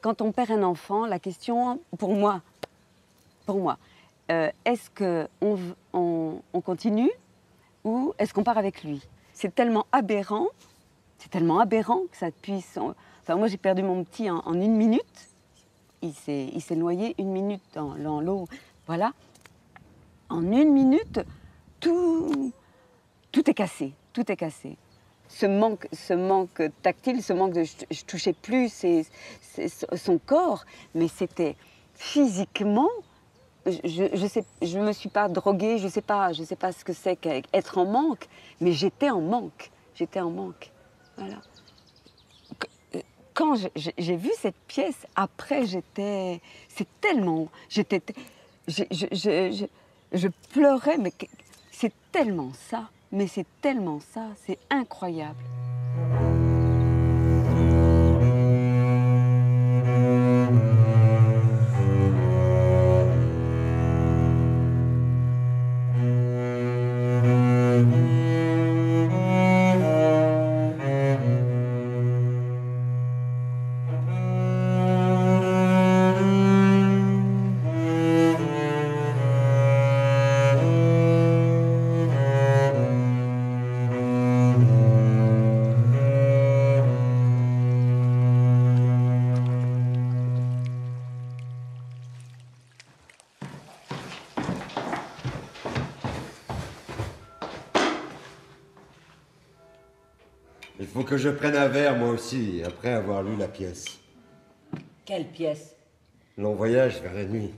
Quand on perd un enfant, la question, pour moi, est-ce qu'on continue ou est-ce qu'on part avec lui? C'est tellement aberrant que ça puisse... Enfin, moi, j'ai perdu mon petit en 1 minute. Il s'est noyé 1 minute dans l'eau. Voilà. En 1 minute, tout est cassé. Tout est cassé. Ce manque tactile, ce manque de... Je touchais plus son corps, mais c'était physiquement... Je me suis pas droguée, je sais pas ce que c'est qu'être en manque, mais j'étais en manque. J'étais en manque. Voilà. Quand j'ai vu cette pièce, après, c'est tellement... Je pleurais, mais c'est tellement ça. Mais c'est tellement ça, c'est incroyable. Il faut que je prenne un verre, moi aussi, après avoir lu la pièce. Quelle pièce? Long voyage vers la nuit.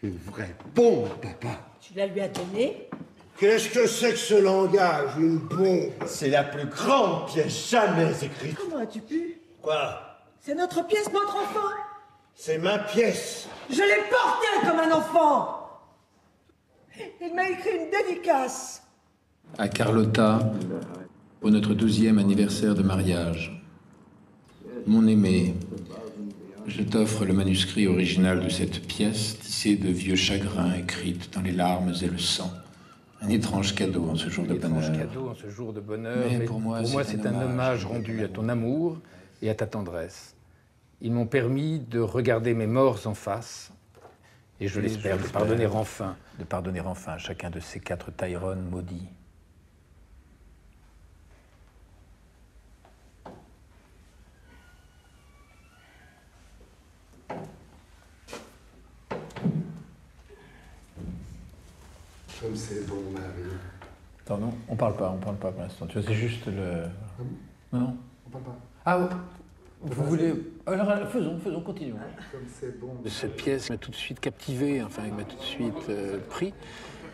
Une vraie bombe, papa. Tu la lui as donnée? Qu'est-ce que c'est que ce langage, une bombe? C'est la plus grande pièce jamais écrite. Comment as-tu pu? Quoi? C'est notre pièce, notre enfant. C'est ma pièce. Je l'ai portée comme un enfant. Il m'a écrit une dédicace. À Carlotta, pour notre 12e anniversaire de mariage. Mon aimé, je t'offre le manuscrit original de cette pièce, tissée de vieux chagrins, écrite dans les larmes et le sang. Un étrange cadeau en ce jour de bonheur. Mais pour moi, c'est un hommage rendu à ton amour et à ta tendresse. Ils m'ont permis de regarder mes morts en face, et je l'espère, de pardonner enfin à chacun de ces 4 Tyrone maudits. Comme c'est bon, Marie. Attends, non, on parle pas pour l'instant. Tu vois, c'est juste le... Non. On parle pas. Ah, vous voulez... Alors, faisons, continuons. Comme c'est bon. Cette pièce m'a tout de suite captivé, enfin, il m'a tout de suite pris.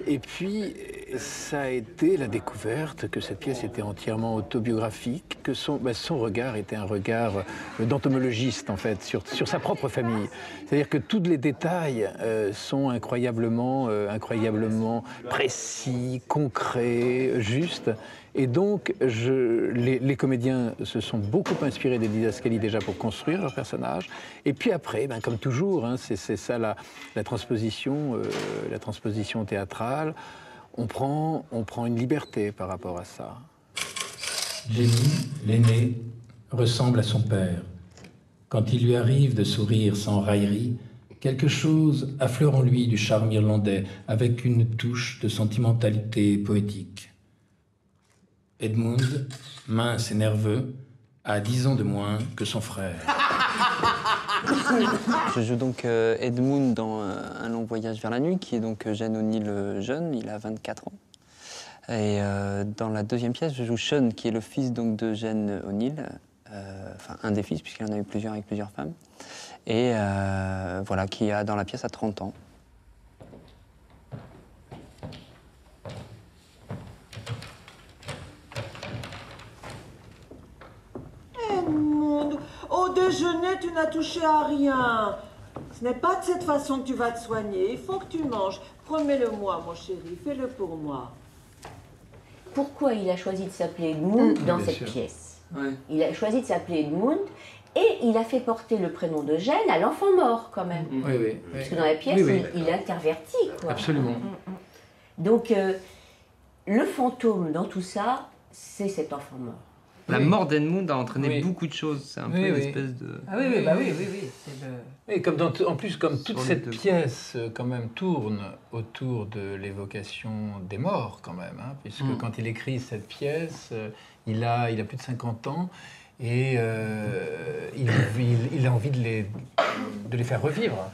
Et puis, ça a été la découverte que cette pièce était entièrement autobiographique, que son regard était un regard d'entomologiste, en fait, sur sa propre famille. C'est-à-dire que tous les détails sont incroyablement précis, concrets, justes. Et donc, les comédiens se sont beaucoup inspirés des didascalies déjà pour construire leur personnage. Et puis après, comme toujours, hein, c'est ça la transposition théâtrale. On prend une liberté par rapport à ça. Jenny, l'aînée, ressemble à son père. Quand il lui arrive de sourire sans raillerie, quelque chose affleure en lui du charme irlandais, avec une touche de sentimentalité poétique. Edmund, mince et nerveux, a 10 ans de moins que son frère. Je joue donc Edmund dans Un long voyage vers la nuit, qui est donc Gene O'Neill jeune, il a 24 ans. Et dans la deuxième pièce, je joue Sean, qui est le fils donc de Gene O'Neill, enfin un des fils, puisqu'il en a eu plusieurs avec plusieurs femmes, et voilà, qui a dans la pièce à 30 ans. Au déjeuner, tu n'as touché à rien. Ce n'est pas de cette façon que tu vas te soigner. Il faut que tu manges. Promets-le-moi, mon chéri. Fais-le pour moi. Pourquoi il a choisi de s'appeler Edmund dans cette pièce? Il a choisi de s'appeler Edmund et il a fait porter le prénom de Gene à l'enfant mort, quand même. Oui. Parce que dans la pièce, il intervertit, quoi. Absolument. Donc, le fantôme dans tout ça, c'est cet enfant mort. La mort d'Edmund a entraîné beaucoup de choses. C'est un peu une espèce de... Ah oui, bah oui. C'est le... Oui, en plus, comme toute cette pièce quand même tourne autour de l'évocation des morts quand même, hein, puisque quand il écrit cette pièce, il a plus de 50 ans et il a envie de les faire revivre.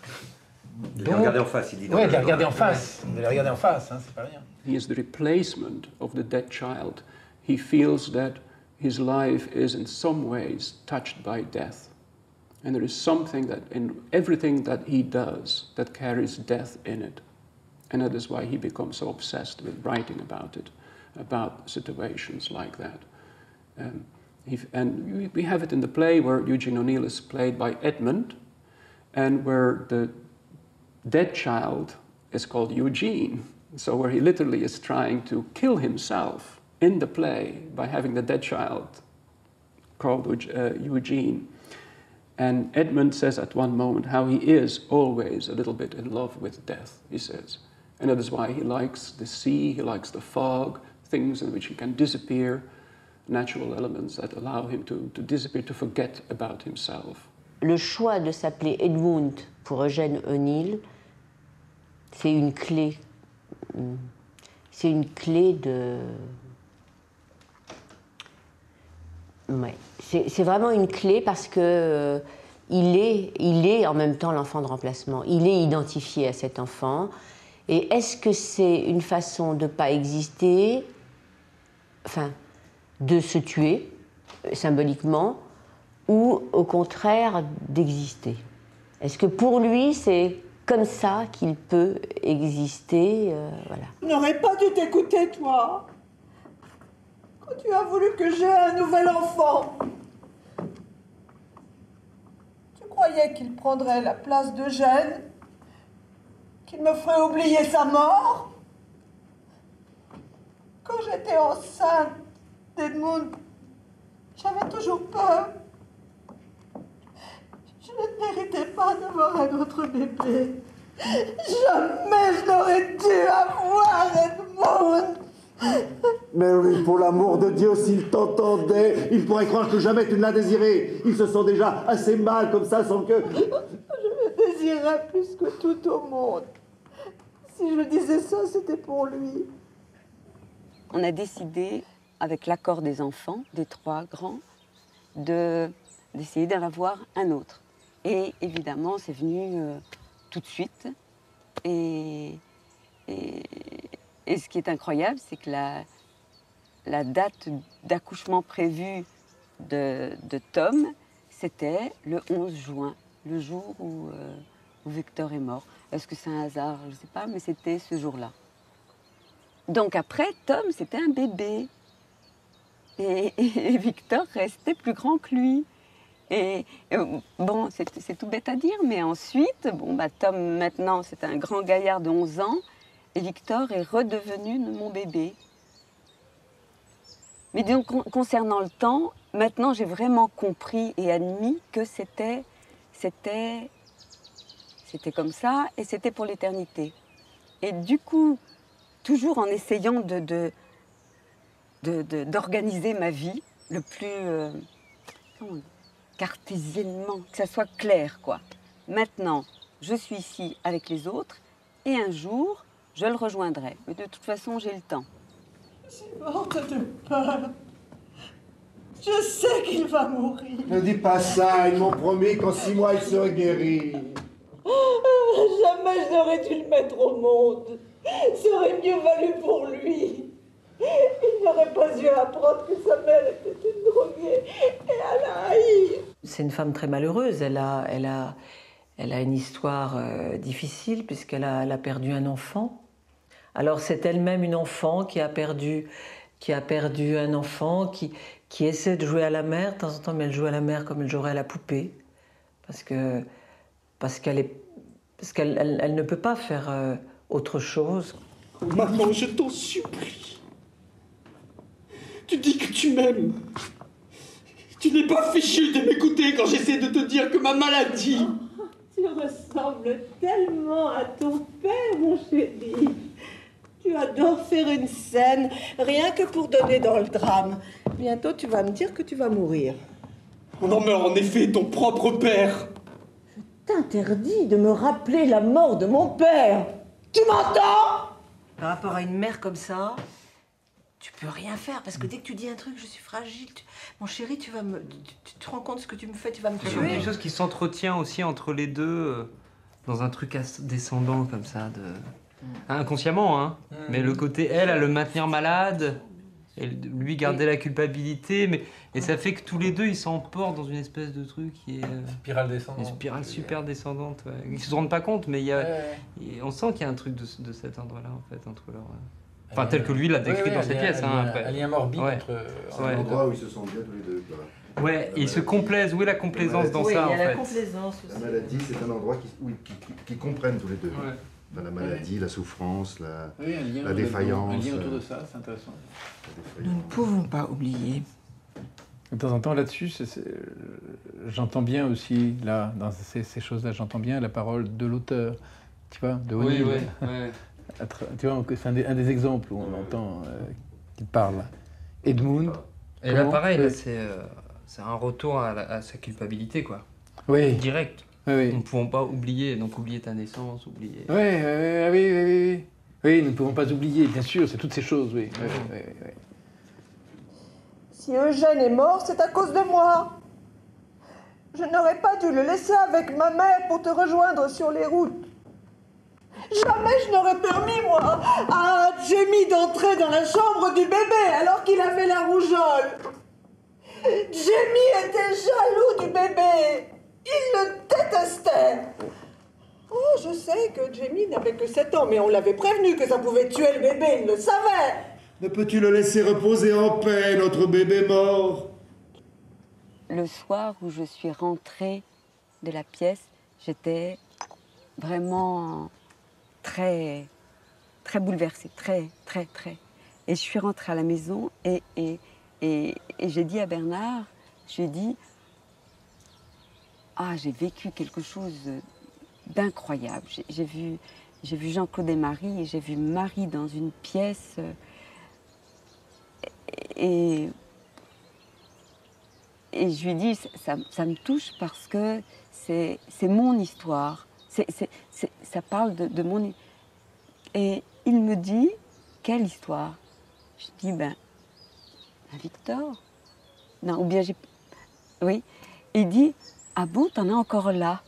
De les regarder en face, il dit. Oui, de les regarder en face. De les regarder en face, hein, c'est pas rien. He is the replacement of the dead child. He feels that his life is in some ways touched by death. And there is something that in everything that he does that carries death in it. And that is why he becomes so obsessed with writing about it, about situations like that. And we have it in the play where Eugene O'Neill is played by Edmund, and where the dead child is called Eugene. So where he literally is trying to kill himself in the play by having the dead child called Eugene. And Edmund says at one moment how he is always a little bit in love with death, he says. And that is why he likes the sea, he likes the fog, things in which he can disappear, natural elements that allow him to disappear, to forget about himself. Le choix de s'appeler Edmund pour Eugène O'Neill, c'est une clé. C'est une clé de... Ouais. C'est vraiment une clé parce que il est en même temps l'enfant de remplacement. Il est identifié à cet enfant. Et est-ce que c'est une façon de ne pas exister, enfin, de se tuer, symboliquement, ou au contraire d'exister? Est-ce que pour lui, c'est comme ça qu'il peut exister, voilà. Je n'aurais pas dû t'écouter, toi. Quand tu as voulu que j'aie un nouvel enfant. Tu croyais qu'il prendrait la place d'Eugène? Qu'il me ferait oublier sa mort? Quand j'étais enceinte d'Edmund, j'avais toujours peur. Je ne méritais pas d'avoir un autre bébé. Jamais je n'aurais dû avoir Edmund. Mais oui, pour l'amour de Dieu, s'il t'entendait, il pourrait croire que jamais tu ne l'as désiré. Il se sent déjà assez mal comme ça sans que... Je me désirais plus que tout au monde. Si je disais ça, c'était pour lui. On a décidé, avec l'accord des enfants, des 3 grands, d'essayer d'en avoir un autre. Et évidemment, c'est venu tout de suite. Et ce qui est incroyable, c'est que la date d'accouchement prévue de Tom, c'était le 11 juin, le jour où Victor est mort. Est-ce que c'est un hasard? Je ne sais pas, mais c'était ce jour-là. Donc après, Tom, c'était un bébé. Et Victor restait plus grand que lui. Et bon, c'est tout bête à dire, mais ensuite, Tom, maintenant, c'est un grand gaillard de 11 ans, et Victor est redevenu mon bébé. Mais donc, concernant le temps, maintenant, j'ai vraiment compris et admis que c'était comme ça, et c'était pour l'éternité. Et du coup, toujours en essayant d'organiser ma vie le plus... cartésiennement, que ça soit clair, quoi. Maintenant, je suis ici avec les autres, et un jour, je le rejoindrai. Mais de toute façon, j'ai le temps. Je suis morte de peur. Je sais qu'il va mourir. Ne dis pas ça, ils m'ont promis qu'en 6 mois, il serait guéri. Jamais je n'aurais dû le mettre au monde. Ça aurait mieux valu pour lui. Il n'aurait pas dû apprendre que sa mère était une droguée et elle a haï. C'est une femme très malheureuse. Elle a une histoire difficile puisqu'elle a perdu un enfant. Alors c'est elle-même une enfant qui a perdu un enfant, qui essaie de jouer à la mère. De temps en temps, mais elle joue à la mère comme elle jouerait à la poupée. Parce qu'elle ne peut pas faire autre chose. Maman, je t'en supplie. Tu dis que tu m'aimes. Tu n'es pas fichu de m'écouter quand j'essaie de te dire que ma maladie... Tu ressembles tellement à ton père, mon chéri. Tu adores faire une scène, rien que pour donner dans le drame. Bientôt, tu vas me dire que tu vas mourir. On en meurt en effet, ton propre père. Je t'interdis de me rappeler la mort de mon père. Tu m'entends? Par rapport à une mère comme ça, tu peux rien faire parce que dès que tu dis un truc, je suis fragile. Mon chéri, tu te rends compte de ce que tu me fais, tu vas me tuer. Il y a quelque chose qui s'entretient aussi entre les deux dans un truc descendant comme ça, inconsciemment, hein. Mais le côté elle à le maintenir malade, et lui garder la culpabilité, et ça fait que tous les deux ils s'emportent dans une espèce de truc qui est spirale descendante. Une spirale super descendante. Ouais. Ils se rendent pas compte, mais on sent qu'il y a un truc de cet ordre-là en fait entre leur. Enfin, tel que lui l'a décrit dans cette pièce. Un lien morbide entre. C'est un endroit où ils se sentent bien tous les deux. Quoi. Ouais, et ils se complaisent. Où est la complaisance dans ça, en fait? Il y a la complaisance aussi. La maladie, c'est un endroit qui comprennent tous les deux. Ouais. Dans la maladie, la souffrance, la un défaillance. Un lien autour de ça, c'est intéressant. Nous ne pouvons pas oublier. De temps en temps, là-dessus, j'entends bien aussi, là, dans ces choses-là, j'entends bien la parole de l'auteur, tu vois, de O'Neill. Oui. Tu vois, c'est un des exemples où on entend qu'il parle. Edmund. Et là, pareil, là, c'est un retour à sa culpabilité, quoi. Oui. Direct. Oui. Nous ne pouvons pas oublier, donc oublier ta naissance, oublier... Oui, nous ne pouvons pas oublier, bien sûr, c'est toutes ces choses, oui. Si Eugène est mort, c'est à cause de moi. Je n'aurais pas dû le laisser avec ma mère pour te rejoindre sur les routes. Jamais je n'aurais permis, moi, à Jamie d'entrer dans la chambre du bébé alors qu'il avait la rougeole. Jamie était jaloux du bébé. Il le détestait. Oh, je sais que Jamie n'avait que 7 ans, mais on l'avait prévenu que ça pouvait tuer le bébé, il le savait. Ne peux-tu le laisser reposer en paix, notre bébé mort? Le soir où je suis rentrée de la pièce, j'étais vraiment très bouleversée, très. Et je suis rentrée à la maison et j'ai dit à Bernard, je lui ai dit, j'ai vécu quelque chose d'incroyable. J'ai vu Jean-Claude et Marie, et j'ai vu Marie dans une pièce, et je lui ai dit, ça me touche parce que c'est mon histoire, ça parle de mon... Et il me dit, quelle histoire? Je dis, Victor. Non, ou bien j'ai... Oui. Il dit, ah bon, t'en as encore là?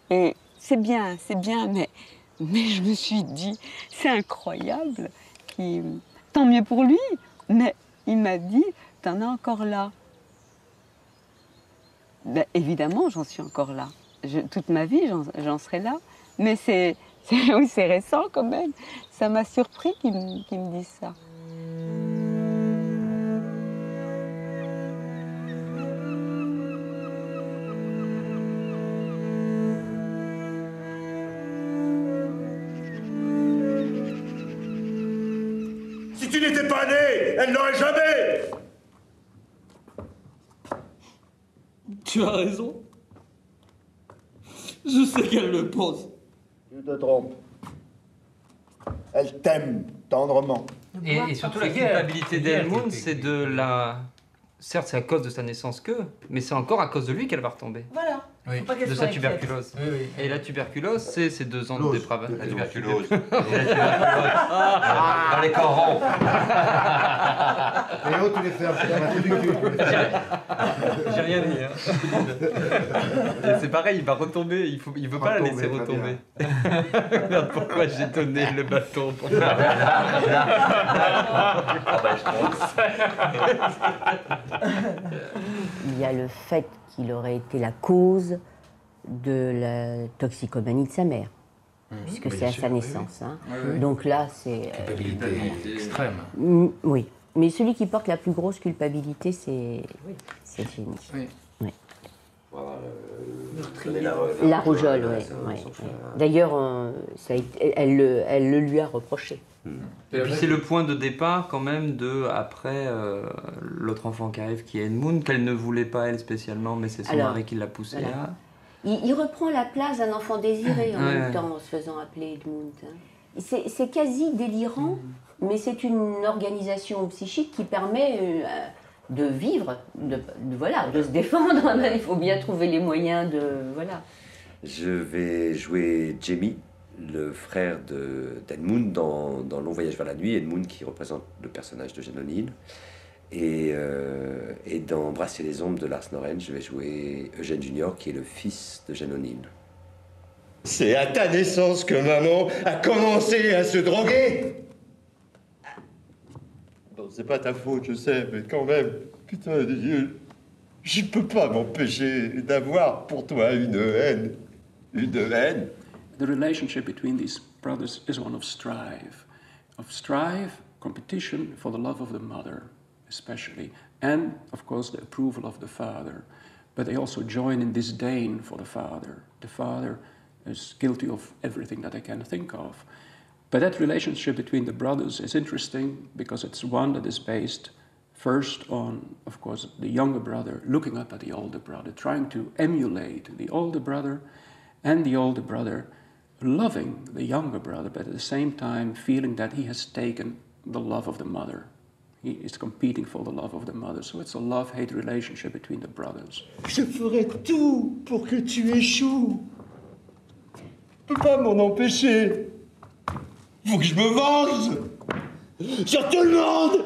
Et c'est bien, mais je me suis dit, c'est incroyable. Tant mieux pour lui, mais il m'a dit, t'en as encore là. Évidemment, j'en suis encore là. Toute ma vie, j'en serai là. Mais c'est récent quand même. Ça m'a surpris qu'il me dise ça. Si tu n'étais pas né, elle n'aurait jamais... Tu as raison. Je sais qu'elle le pense. Tu te trompes. Elle t'aime tendrement. Et surtout la culpabilité d'Edmund, c'est de la... Certes, c'est à cause de sa naissance mais c'est encore à cause de lui qu'elle va retomber. Voilà. Oui. De sa tuberculose. Oui. Et la tuberculose, c'est ces 2 ans de dépravation. La tuberculose. Les corons. Léo, tu les fais un peu du cul. J'ai rien dit. Et c'est pareil, il va retomber, il veut pas la laisser retomber. Regarde pourquoi j'ai donné le bâton. Il y a le fait qu'il aurait été la cause de la toxicomanie de sa mère, puisque c'est à sa naissance. Hein. Oui. Donc là, c'est... Culpabilité extrême. Oui, mais celui qui porte la plus grosse culpabilité, c'est Jenny. Oui. Oui. La rougeole, oui. D'ailleurs, elle le lui a reproché. Et puis c'est le point de départ quand même de, après, l'autre enfant qui arrive, qui est Edmund, qu'elle ne voulait pas elle spécialement, mais c'est son mari qui l'a poussé là. Il reprend la place d'un enfant désiré en même temps, en se faisant appeler Edmund. C'est quasi délirant mais c'est une organisation psychique qui permet de vivre, voilà, de se défendre. Il faut bien trouver les moyens de... Voilà. Je vais jouer Jamie, le frère d'Edmund dans Long Voyage vers la nuit. Edmund qui représente le personnage de Jane O'Neill. Et dans Brasser les ombres de Lars Norén, je vais jouer Eugène Junior, qui est le fils de Jane O'Neill. C'est à ta naissance que maman a commencé à se droguer. Bon, c'est pas ta faute, je sais, mais quand même, putain de Dieu, je peux pas m'empêcher d'avoir pour toi une haine. Une haine. The relationship between these brothers is one of strife. Competition for the love of the mother, especially, and of course the approval of the father. But they also join in disdain for the father. The father is guilty of everything that I can think of. But that relationship between the brothers is interesting because it's one that is based first on, of course, the younger brother looking up at the older brother, trying to emulate the older brother, and the older brother loving the younger brother, but at the same time feeling that he has taken the love of the mother. He is competing for the love of the mother. So it's a love-hate relationship between the brothers. Je ferai tout pour que tu échoues. Je peux pas m'en empêcher. Faut que je me venge. Sur tout le monde.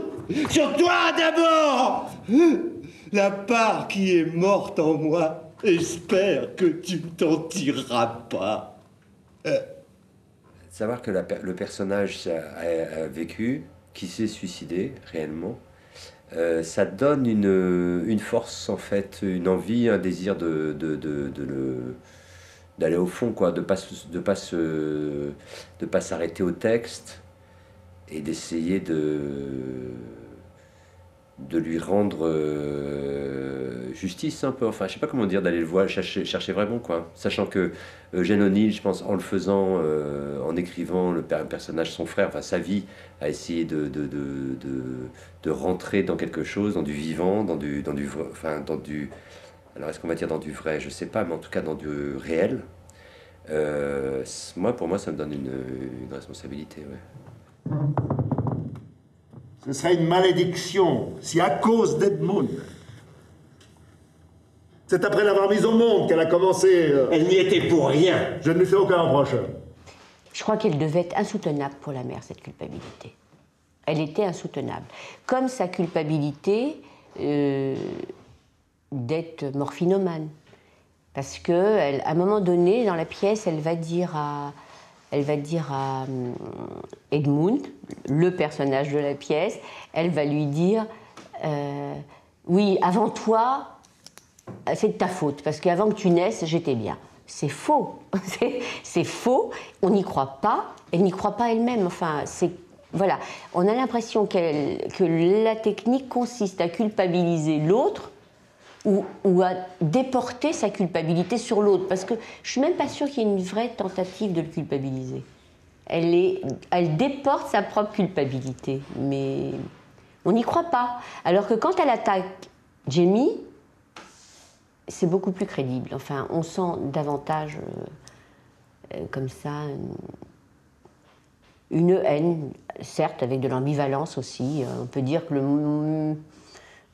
Sur toi d'abord. La part qui est morte en moi, j'espère que tu ne t'en tireras pas. Savoir que le personnage a vécu, qui s'est suicidé réellement, ça donne une force en fait, une envie, un désir d'aller au fond, quoi, de pas s'arrêter au texte et d'essayer de lui rendre justice un peu, enfin je sais pas comment dire, d'aller le voir, chercher vraiment, quoi, sachant que Jane O'Neill, je pense, en le faisant, en écrivant le personnage, son frère, enfin sa vie, a essayé de rentrer dans quelque chose, dans du vivant, dans du alors est-ce qu'on va dire dans du vrai, je sais pas, mais en tout cas dans du réel. Pour moi ça me donne une responsabilité, ouais. Ce serait une malédiction si à cause d'Edmund, c'est après l'avoir mise au monde qu'elle a commencé... Elle n'y était pour rien. Je ne lui fais aucun reproche. Je crois qu'elle devait être insoutenable pour la mère, cette culpabilité. Elle était insoutenable. Comme sa culpabilité d'être morphinomane. Parce qu'à un moment donné, dans la pièce, elle va dire à Edmund, le personnage de la pièce, elle va lui dire oui, avant toi, c'est de ta faute, parce qu'avant que tu naisses, j'étais bien. C'est faux. C'est faux. On n'y croit pas. Elle n'y croit pas elle-même. Enfin, voilà. On a l'impression que la technique consiste à culpabiliser l'autre ou à déporter sa culpabilité sur l'autre. Parce que je ne suis même pas sûre qu'il y ait une vraie tentative de le culpabiliser. Elle déporte sa propre culpabilité, mais on n'y croit pas. Alors que quand elle attaque Jamie, c'est beaucoup plus crédible. Enfin, on sent davantage, comme ça, une haine, certes avec de l'ambivalence aussi. On peut dire que le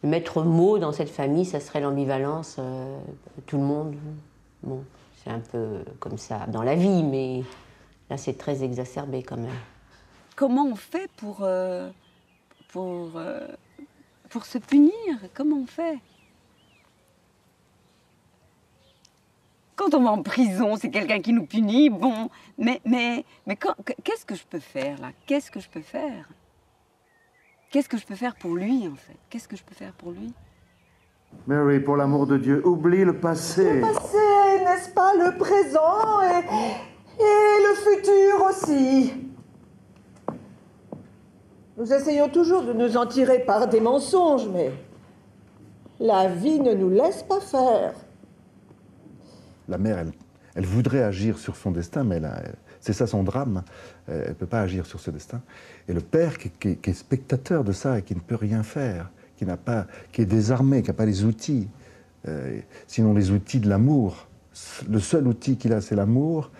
maître mot dans cette famille, ça serait l'ambivalence. Tout le monde, bon, c'est un peu comme ça dans la vie, mais là c'est très exacerbé quand même. Comment on fait pour se punir? Comment on fait? Quand on va en prison, c'est quelqu'un qui nous punit, bon, mais qu'est-ce que je peux faire, là? Qu'est-ce que je peux faire? Qu'est-ce que je peux faire pour lui, en fait? Qu'est-ce que je peux faire pour lui? Mary, pour l'amour de Dieu, oublie le passé. Le passé, n'est-ce pas? Le présent et le futur aussi. Nous essayons toujours de nous en tirer par des mensonges, mais la vie ne nous laisse pas faire. La mère, elle voudrait agir sur son destin, mais c'est ça son drame. Elle ne peut pas agir sur ce destin. Et le père, qui est spectateur de ça et qui ne peut rien faire, qui est désarmé, qui n'a pas les outils, sinon les outils de l'amour. Le seul outil qu'il a, c'est l'amour,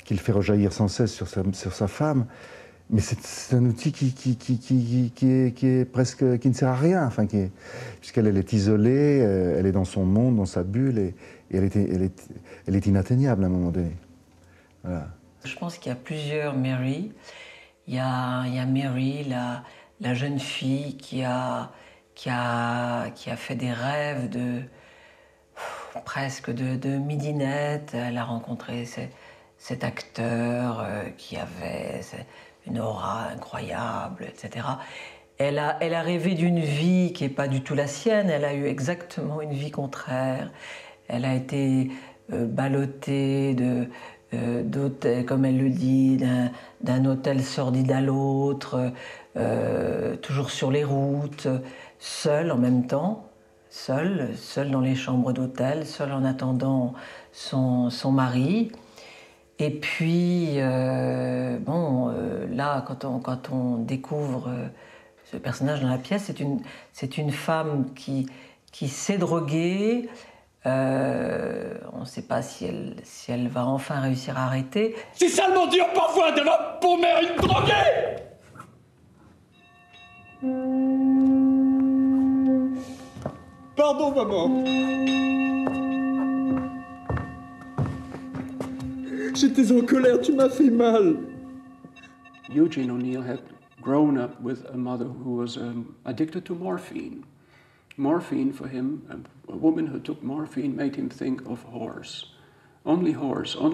qu'il fait rejaillir sans cesse sur sa femme. Mais c'est un outil qui est presque, qui ne sert à rien, enfin, puisqu'elle est isolée, elle est dans son monde, dans sa bulle, et elle est inatteignable à un moment donné. Voilà. Je pense qu'il y a plusieurs Mary. Il y a Mary, la jeune fille qui a fait des rêves presque de midinette. Elle a rencontré cet acteur qui avait une aura incroyable, etc. Elle a rêvé d'une vie qui n'est pas du tout la sienne. Elle a eu exactement une vie contraire. Elle a été ballottée d'hôtel, comme elle le dit, d'un hôtel sordide à l'autre, toujours sur les routes, seule en même temps, seule dans les chambres d'hôtel, seule en attendant son mari. Et puis, là, quand on découvre ce personnage dans la pièce, c'est une femme qui s'est droguée. On ne sait pas si elle va enfin réussir à arrêter. C'est salement dur parfois de la paumère une droguée! Pardon, maman. J'étais en colère, tu m'as fait mal. Eugene O'Neill had grown up with a mother who was addicted to morphine. Morphine for him, a woman who took morphine made him think of whores. Only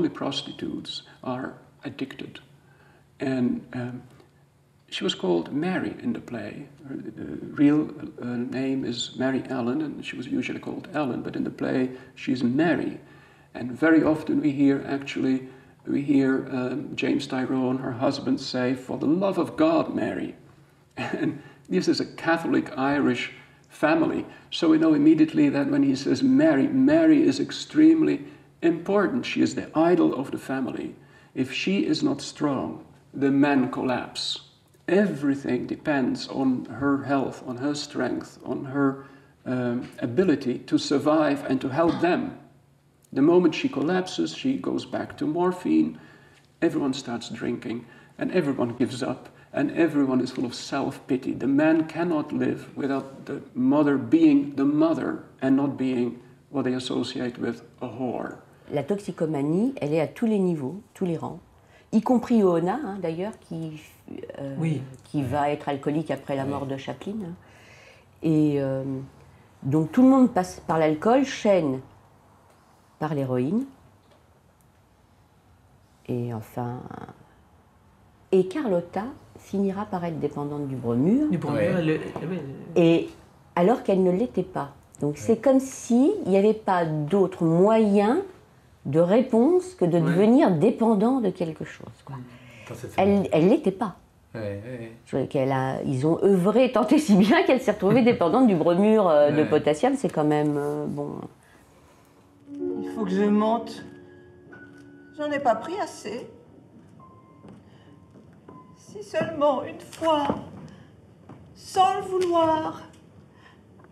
prostitutes are addicted. And she was called Mary in the play. Her real name is Mary Ellen, and she was usually called Ellen, but in the play she's Mary. And very often we hear James Tyrone, her husband, say, "For the love of God, Mary." And this is a Catholic Irish family. So we know immediately that when he says Mary, Mary is extremely important. She is the idol of the family. If she is not strong, the men collapse. Everything depends on her health, on her strength, on her ability to survive and to help them. The moment she collapses, she goes back to morphine, everyone starts drinking, and everyone gives up, and everyone is full of self-pity. The man cannot live without the mother being the mother and not being what they associate with a whore. La toxicomanie, elle est à tous les niveaux, tous les rangs, y compris Oona, hein, d'ailleurs, qui va être alcoolique après la mort de Chaplin. Et donc tout le monde passe par l'alcool, Shane par l'héroïne, et enfin... Et Carlotta finira par être dépendante du bromure. Et alors qu'elle ne l'était pas. Donc c'est comme s'il n'y avait pas d'autre moyen de réponse que de devenir dépendant de quelque chose, quoi. Elle ne l'était pas. Ils ont œuvré tant et si bien qu'elle s'est retrouvée dépendante du bromure de potassium. C'est quand même bon. Il faut que je monte. J'en ai pas pris assez. Si seulement une fois, sans le vouloir,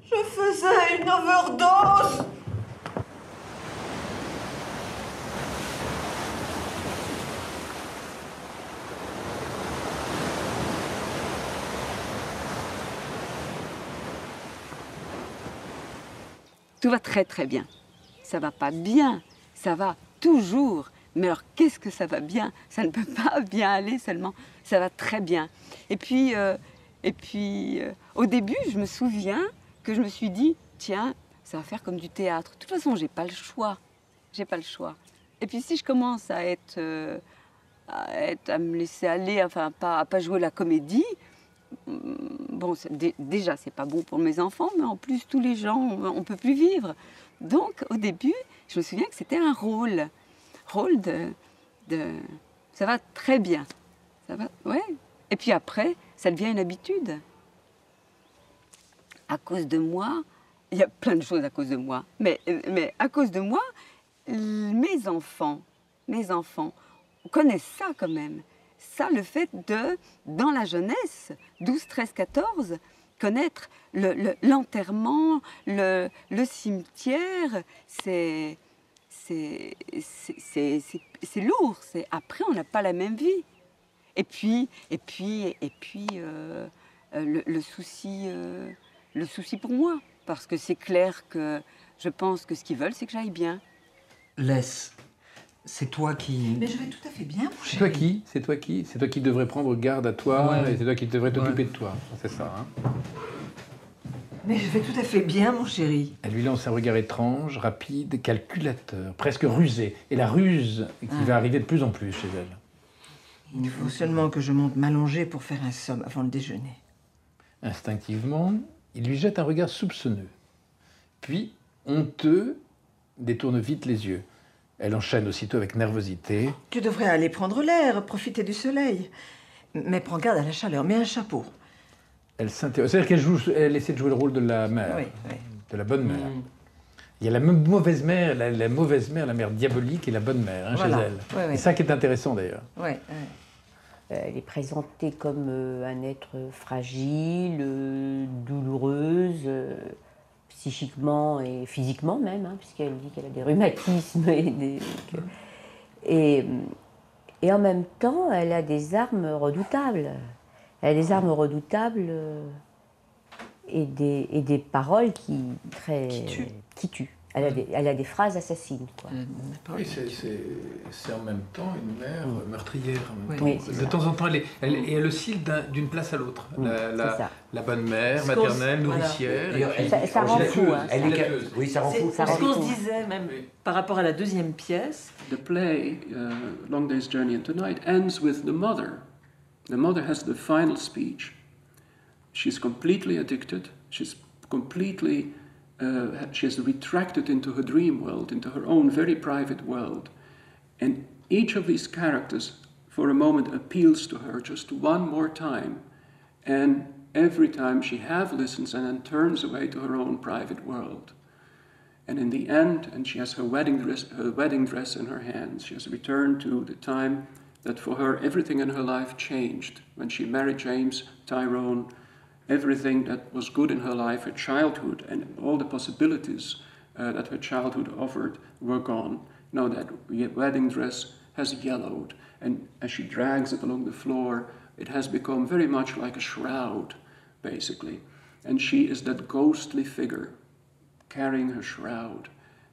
je faisais une overdose. Tout va très très bien. Ça va pas bien, ça va toujours. Mais alors qu'est-ce que ça va bien? Ça ne peut pas bien aller seulement, ça va très bien. Et puis au début, je me souviens que je me suis dit, tiens, ça va faire comme du théâtre. De toute façon, j'ai pas le choix. J'ai pas le choix. Et puis si je commence à me laisser aller, enfin à pas jouer la comédie, bon, déjà, c'est pas bon pour mes enfants, mais en plus, tous les gens, on peut plus vivre. Donc, au début, je me souviens que c'était un rôle de... Ça va très bien. Ça va, ouais. Et puis après, ça devient une habitude. À cause de moi, il y a plein de choses à cause de moi, mais à cause de moi, mes enfants connaissent ça quand même. Ça, le fait de, dans la jeunesse, 12, 13, 14, connaître l'enterrement, le cimetière, c'est lourd. Après, on n'a pas la même vie. Et puis le souci pour moi. Parce que c'est clair que je pense que ce qu'ils veulent, c'est que j'aille bien. Laisse. C'est toi qui... Mais je vais tout à fait bien, mon C'est chéri. toi qui? C'est toi qui? C'est toi qui devrais prendre garde à toi Ouais. et c'est toi qui devrais t'occuper de toi. C'est ça, hein? Mais je vais tout à fait bien, mon chéri. Elle lui lance un regard étrange, rapide, calculateur, presque rusé. Et la ruse qui va arriver de plus en plus chez elle. Il faut seulement que je monte m'allonger pour faire un somme avant le déjeuner. Instinctivement, il lui jette un regard soupçonneux. Puis, honteux, détourne vite les yeux. Elle enchaîne aussitôt avec nervosité. Tu devrais aller prendre l'air, profiter du soleil. Mais prends garde à la chaleur, mets un chapeau. Elle s'interroge. C'est-à-dire qu'elle essaie de jouer le rôle de la mère, de la bonne mère. Il y a la mauvaise mère, la mauvaise mère, la mère diabolique et la bonne mère, hein, Voilà. chez elle. Ouais, ouais. C'est ça qui est intéressant d'ailleurs. Elle est présentée comme un être fragile, douloureuse, psychiquement et physiquement même, hein, puisqu'elle dit qu'elle a des rhumatismes et en même temps, elle a des armes redoutables. Elle a des armes redoutables et des paroles qui tuent. Elle a des phrases assassines, quoi. Oui, c'est en même temps une mère meurtrière. En même Oui, temps. c'est De ça. temps en temps, elle oscille d'une place à l'autre. c'est ça. La bonne mère, Ce qu'on maternelle, se- nourricière. voilà. Et puis- Ça rend fou, hein. Oui, ça rend fou. C'est ce qu'on se disait même par rapport à la deuxième pièce. The play, Long Day's Journey into Night, ends with the mother. The mother has the final speech. She's completely addicted. She's completely, she has retracted into her dream world, into her own very private world. And each of these characters, for a moment, appeals to her just one more time. And every time she half listens and then turns away to her own private world. And in the end, and she has her wedding dress in her hands, she has returned to the time that for her everything in her life changed. When she married James Tyrone, everything that was good in her life, her childhood, and all the possibilities that her childhood offered were gone. Now that wedding dress has yellowed, and as she drags it along the floor, it has become very much like a shroud, basically. And she is that ghostly figure carrying her shroud.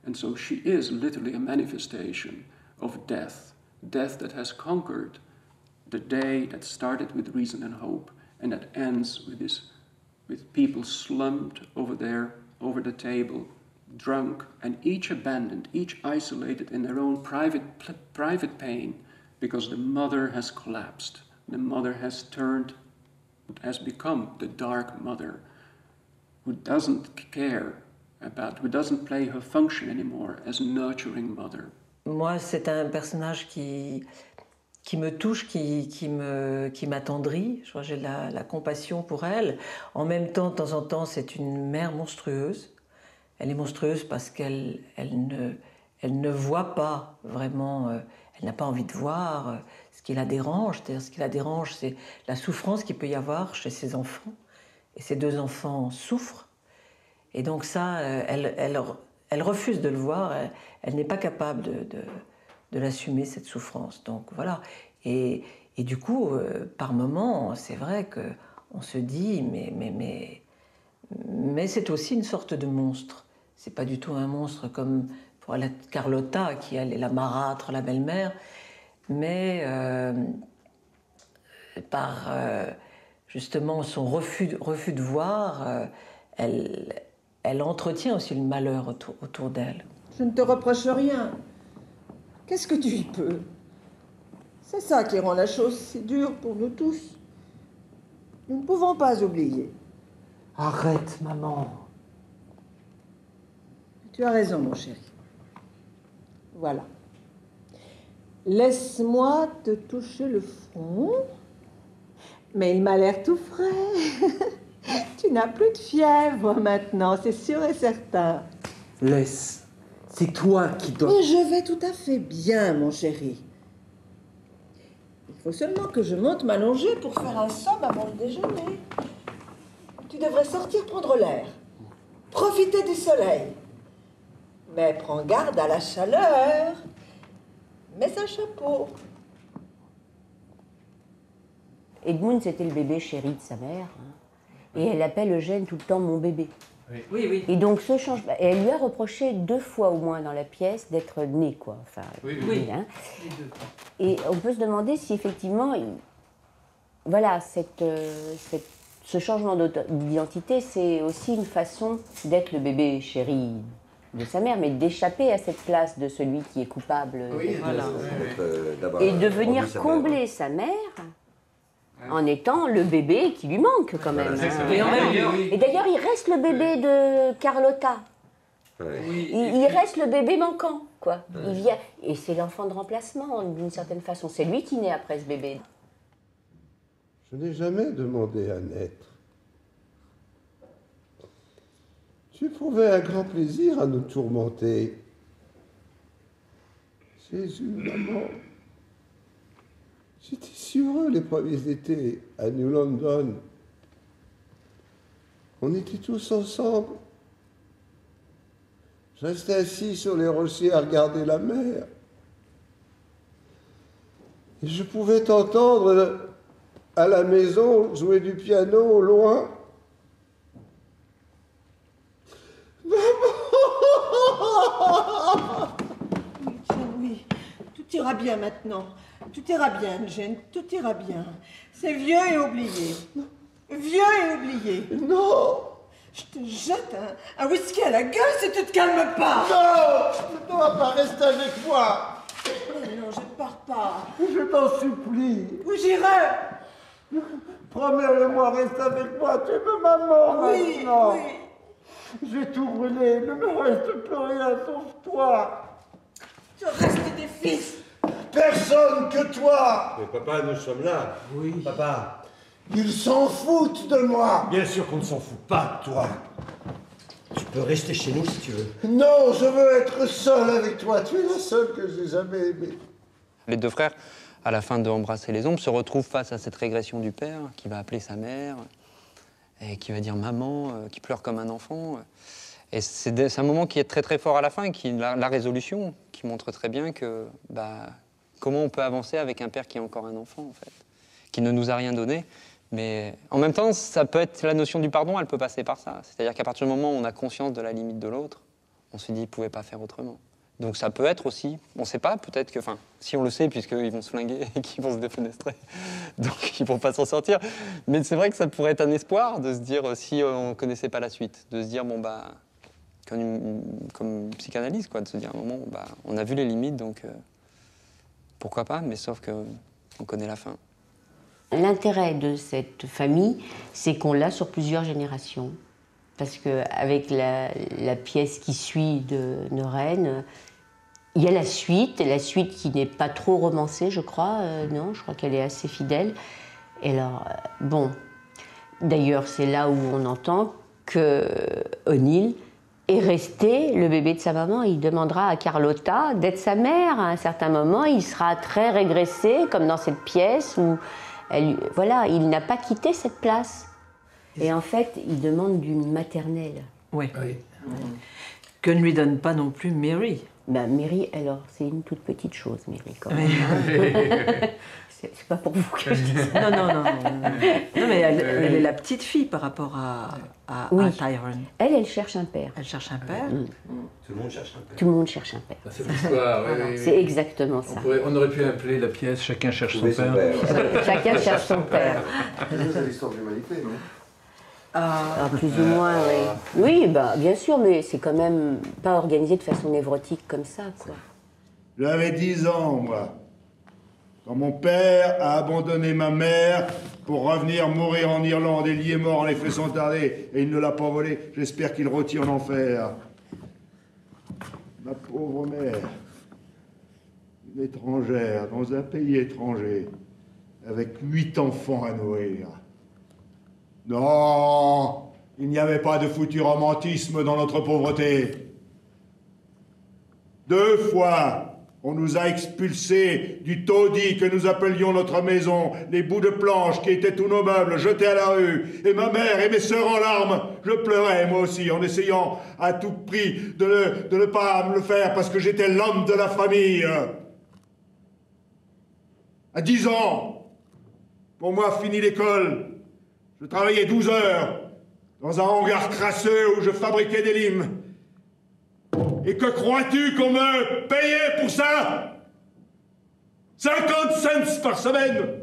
And so she is literally a manifestation of death. Death that has conquered the day that started with reason and hope and that ends with people slumped over there, over the table, drunk, and each abandoned, each isolated in their own private pain because the mother has collapsed. The mother has become the dark mother who doesn't care who doesn't play her function anymore as a nurturing mother. Moi, c'est un personnage qui me touche, qui m'attendrit. Je crois que j'ai la compassion pour elle. En même temps, de temps en temps, c'est une mère monstrueuse. Elle est monstrueuse parce qu'elle ne voit pas vraiment, elle n'a pas envie de voir ce qui la dérange. C'est-à-dire, ce qui la dérange, c'est la souffrance qu'il peut y avoir chez ses enfants. Et ses deux enfants souffrent. Et donc ça, elle refuse de le voir, elle n'est pas capable de l'assumer, cette souffrance. Donc voilà. Et du coup, par moments, c'est vrai qu'on se dit, mais c'est aussi une sorte de monstre. C'est pas du tout un monstre comme pour la Carlotta, qui elle est la marâtre, la belle-mère, mais par justement son refus de voir, elle entretient aussi le malheur autour d'elle. Je ne te reproche rien. Qu'est-ce que tu y peux? C'est ça qui rend la chose si dure pour nous tous. Nous ne pouvons pas oublier. Arrête, maman. Tu as raison, mon chéri. Voilà. Laisse-moi te toucher le front. Mais il m'a l'air tout frais. Tu n'as plus de fièvre maintenant, c'est sûr et certain. Laisse. C'est toi qui dois... Mais je vais tout à fait bien, mon chéri. Il faut seulement que je monte m'allonger pour faire un somme avant le déjeuner. Tu devrais sortir prendre l'air. Profiter du soleil. Mais prends garde à la chaleur. Mets un chapeau. Edmund, c'était le bébé chéri de sa mère. Et elle appelle Eugène tout le temps mon bébé. Oui, oui. Et donc ce changement, et elle lui a reproché 2 fois au moins dans la pièce d'être née, quoi. Enfin, Oui. Hein. Et on peut se demander si effectivement, voilà, ce changement d'identité, c'est aussi une façon d'être le bébé chéri de sa mère, mais d'échapper à cette place de celui qui est coupable. Voilà. Et de venir combler sa mère en étant le bébé qui lui manque quand même. Et d'ailleurs, il reste le bébé de Carlotta. Il reste le bébé manquant, quoi. Il vient, et c'est l'enfant de remplacement, d'une certaine façon. C'est lui qui naît après ce bébé. Je n'ai jamais demandé à naître. Tu éprouvais un grand plaisir à nous tourmenter. Jésus, maman. J'étais si heureux les premiers étés à New London. On était tous ensemble. Je restais assis sur les rochers à regarder la mer. Et je pouvais t'entendre à la maison jouer du piano au loin. Oui, tout ira bien maintenant. Tout ira bien, Jane, tout ira bien. C'est vieux et oublié. Vieux et oublié. Non! Je te jette un whisky à la gueule si tu te calmes pas. Non! Tu ne dois pas rester avec moi. Non, je ne pars pas. Je t'en supplie. Où j'irai? Promets-le-moi, reste avec moi. Tu veux maman? Oui, maintenant. oui. J'ai tout brûlé. Il ne me reste plus rien sauf toi. Tu restes des fils. Personne que toi. Mais papa, nous sommes là. Oui. Papa. Ils s'en foutent de moi. Bien sûr qu'on ne s'en fout pas de toi. Tu peux rester chez nous si tu veux. Non, je veux être seul avec toi. Tu es la seule que j'ai jamais aimée. Les 2 frères, à la fin de Embrasser les ombres, se retrouvent face à cette régression du père qui va appeler sa mère et qui va dire maman, qui pleure comme un enfant. Et c'est un moment qui est très très fort à la fin, qui la résolution, qui montre très bien que comment on peut avancer avec un père qui est encore un enfant en fait, qui ne nous a rien donné. Mais en même temps, ça peut être la notion du pardon, elle peut passer par ça. C'est-à-dire qu'à partir du moment où on a conscience de la limite de l'autre, on se dit qu'il ne pouvait pas faire autrement. Donc ça peut être aussi, on ne sait pas, peut-être que, enfin, si on le sait, puisqu'ils vont se flinguer et qu'ils vont se défenestrer, donc ils ne vont pas s'en sortir. Mais c'est vrai que ça pourrait être un espoir de se dire, si on ne connaissait pas la suite, de se dire, bon, comme une psychanalyse, quoi, de se dire à un moment, on a vu les limites, donc pourquoi pas, mais sauf qu'on connaît la fin. L'intérêt de cette famille, c'est qu'on l'a sur plusieurs générations. Parce qu'avec la pièce qui suit de Rennes, il y a la suite qui n'est pas trop romancée, je crois. Non, je crois qu'elle est assez fidèle. Et alors, bon, d'ailleurs, c'est là où on entend que O'Neill est resté le bébé de sa maman. Il demandera à Carlotta d'être sa mère. À un certain moment, il sera très régressé, comme dans cette pièce où voilà, il n'a pas quitté cette place. Et en fait, il demande d'une maternelle. Oui. Que ne lui donne pas non plus Mary. Mary, alors, c'est une toute petite chose, Mary, quand même. C'est pas pour vous que je dis ça. Non, mais elle est la petite fille par rapport à Tyrone. Elle cherche un père. Elle cherche un père. Tout le monde cherche un père. Tout le monde cherche un père. C'est l'histoire, oui. C'est exactement ça. On aurait pu appeler la pièce « Chacun cherche son père ». Chacun cherche son père. C'est l'histoire de l'humanité, non? Plus ou moins, oui. Oui, bien sûr, mais c'est quand même pas organisé de façon névrotique comme ça, quoi. J'avais 10 ans, moi. Quand mon père a abandonné ma mère pour revenir mourir en Irlande, et il y est mort, les faits sont tardés, et il ne l'a pas volé, j'espère qu'il retire l'enfer. Ma pauvre mère, une étrangère, dans un pays étranger, avec 8 enfants à nourrir. Non, il n'y avait pas de foutu romantisme dans notre pauvreté. 2 fois, on nous a expulsés du taudis que nous appelions notre maison, les bouts de planches qui étaient tous nos meubles jetés à la rue, et ma mère et mes sœurs en larmes. Je pleurais, moi aussi, en essayant à tout prix de ne pas me le faire parce que j'étais l'homme de la famille. À 10 ans, Pour moi, fini l'école. Je travaillais 12 heures dans un hangar crasseux où je fabriquais des limes. Et que crois-tu qu'on me payait pour ça? 50 cents par semaine.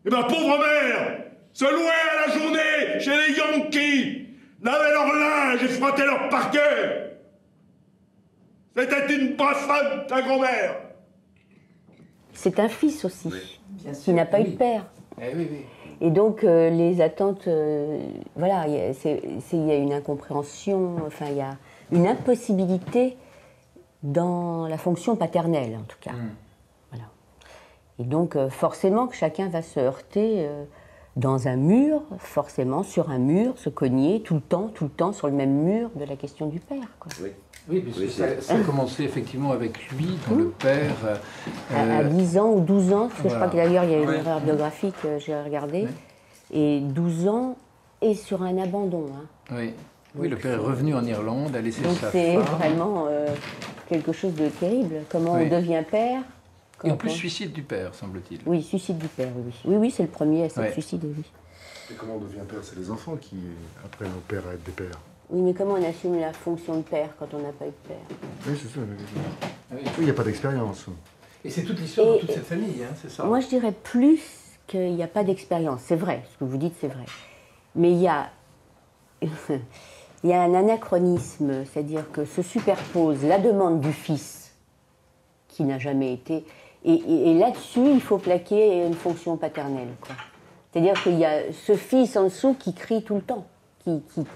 Et ma pauvre mère se louait à la journée chez les Yankees, lavait leur linge et frottait leur parquet. C'était une brave femme, ta grand-mère. C'est un fils aussi, qui n'a pas eu de père. Eh oui, oui. Et donc, les attentes, voilà, il y a une incompréhension, enfin, il y a une impossibilité dans la fonction paternelle, en tout cas. Voilà. Et donc, forcément, que chacun va se heurter dans un mur, forcément, sur un mur, se cogner tout le temps, sur le même mur de la question du père, quoi. Oui. Oui, puisque ça a commencé effectivement avec lui, dans le père. À 10 ans ou 12 ans, parce que je crois que d'ailleurs il y a une Ouais. erreur biographique, j'ai regardé. Ouais. Et 12 ans et sur un abandon. Hein. Oui. Oui, le père est revenu en Irlande, a laissé Donc sa c'est femme. vraiment quelque chose de terrible. Comment Oui. on devient père. Et en quand plus, on- suicide du père, semble-t-il. Oui, suicide du père, oui. Oui, c'est le premier à s'être Ouais. suicidé, oui. Et comment on devient père? C'est les enfants qui apprennent aux pères à être des pères. Oui, mais comment on assume la fonction de père quand on n'a pas eu de père? Oui, c'est ça. Oui, il n'y a pas d'expérience. Et c'est toute l'histoire de toute cette famille, hein, c'est ça? Moi, je dirais plus qu'il n'y a pas d'expérience. C'est vrai, ce que vous dites, c'est vrai. Mais il y a, il y a un anachronisme, c'est-à-dire que se superpose la demande du fils, qui n'a jamais été... Et là-dessus, il faut plaquer une fonction paternelle, quoi. C'est-à-dire qu'il y a ce fils en dessous qui crie tout le temps,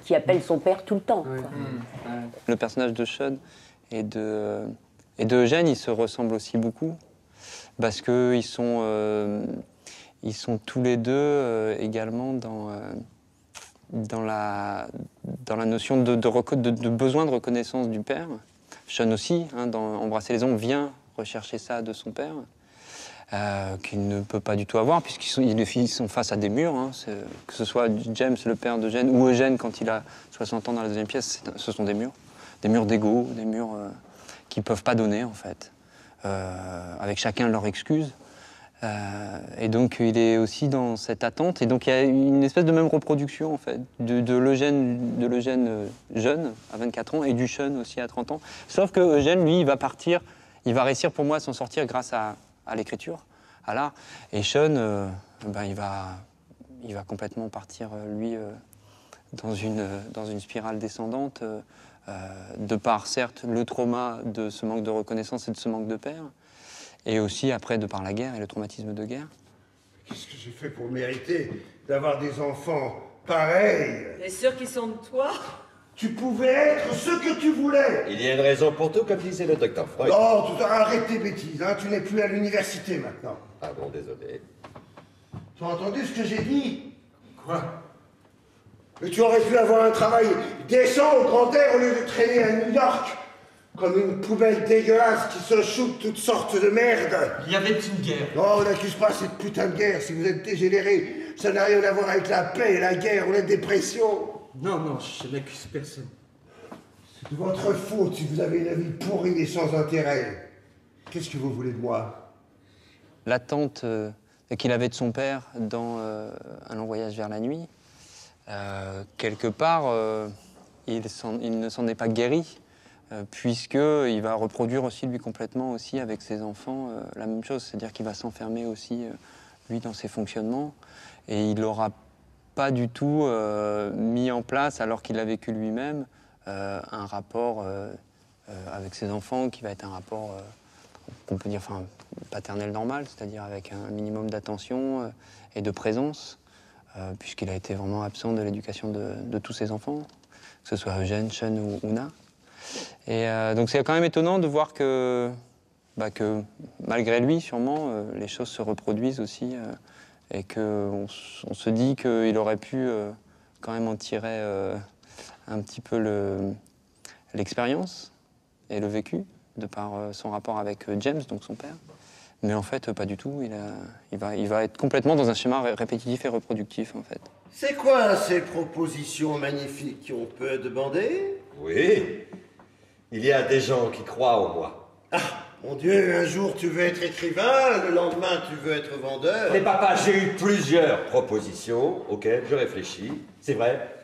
qui appelle son père tout le temps, quoi. Le personnage de Sean et de Eugène, ils se ressemblent aussi beaucoup parce qu'ils sont tous les deux également dans la notion de besoin de reconnaissance du père. Sean aussi, hein, dans Embrasser les ombres, vient rechercher ça de son père, qu'il ne peut pas du tout avoir, puisqu'ils sont face à des murs, hein, que ce soit James, le père d'Eugène, ou Eugène, quand il a 60 ans dans la deuxième pièce, ce sont des murs d'ego, des murs qui ne peuvent pas donner, en fait, avec chacun leur excuse. Et donc, il est aussi dans cette attente. Et donc, il y a une espèce de même reproduction, en fait, de l'Eugène jeune, à 24 ans, et du Sean aussi à 30 ans. Sauf que Eugène, lui, il va partir, il va réussir pour moi à s'en sortir grâce à l'écriture, à l'art. Et Sean, il va complètement partir, lui, dans une spirale descendante, de par, certes, le trauma de ce manque de reconnaissance et de ce manque de père, et aussi, après, de par la guerre et le traumatisme de guerre. Qu'est-ce que j'ai fait pour mériter d'avoir des enfants pareils? T'es sûr qu'ils sont de toi? Tu pouvais être ce que tu voulais. Il y a une raison pour tout, comme disait le docteur Freud. Non, arrête tes bêtises, hein. Tu n'es plus à l'université maintenant. Ah bon, désolé. Tu as entendu ce que j'ai dit? Quoi? Mais tu aurais pu avoir un travail décent au grand air au lieu de traîner à New York comme une poubelle dégueulasse qui se shoot toutes sortes de merde. Il y avait une guerre. Non, on n'accuse pas cette putain de guerre si vous êtes dégénérés. Ça n'a rien à voir avec la paix et la guerre ou la dépression. Non, je n'accuse personne. C'est de votre faute si vous avez une vie pourrie et sans intérêt. Qu'est-ce que vous voulez de moi? L'attente qu'il avait de son père dans Un long voyage vers la nuit, quelque part, il ne s'en est pas guéri, puisqu'il va reproduire aussi lui complètement aussi avec ses enfants la même chose, c'est-à-dire qu'il va s'enfermer aussi lui dans ses fonctionnements, et il n'aura pas du tout mis en place, alors qu'il l'a vécu lui-même, un rapport avec ses enfants qui va être un rapport qu'on peut dire paternel normal, c'est-à-dire avec un minimum d'attention et de présence, puisqu'il a été vraiment absent de l'éducation de tous ses enfants, que ce soit Eugène, Sean ou Una. Et donc c'est quand même étonnant de voir que malgré lui, sûrement, les choses se reproduisent aussi, et qu'on se dit qu'il aurait pu quand même en tirer un petit peu l'expérience et le vécu, de par son rapport avec James, donc son père. Mais en fait, pas du tout. Il va être complètement dans un schéma répétitif et reproductif, en fait. C'est quoi ces propositions magnifiques, on peut demander? Oui. Il y a des gens qui croient en moi. Ah, Mon Dieu, un jour tu veux être écrivain, le lendemain tu veux être vendeur. Mais papa, j'ai eu plusieurs propositions auxquelles je réfléchis, c'est vrai.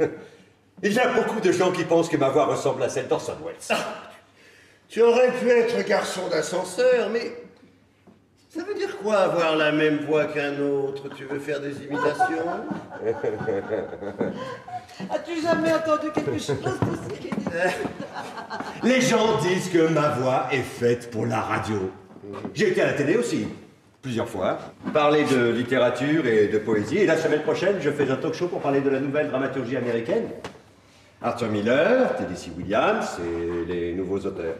Il y a beaucoup de gens qui pensent que ma voix ressemble à celle d'Orson Welles. Tu aurais pu être garçon d'ascenseur, mais ça veut dire quoi avoir la même voix qu'un autre? Tu veux faire des imitations? As-tu jamais entendu quelque chose d'aussi ridicule? Les gens disent que ma voix est faite pour la radio. J'ai été à la télé aussi, plusieurs fois, parler de littérature et de poésie. Et la semaine prochaine, je fais un talk show pour parler de la nouvelle dramaturgie américaine. Arthur Miller, Tennessee Williams et les nouveaux auteurs.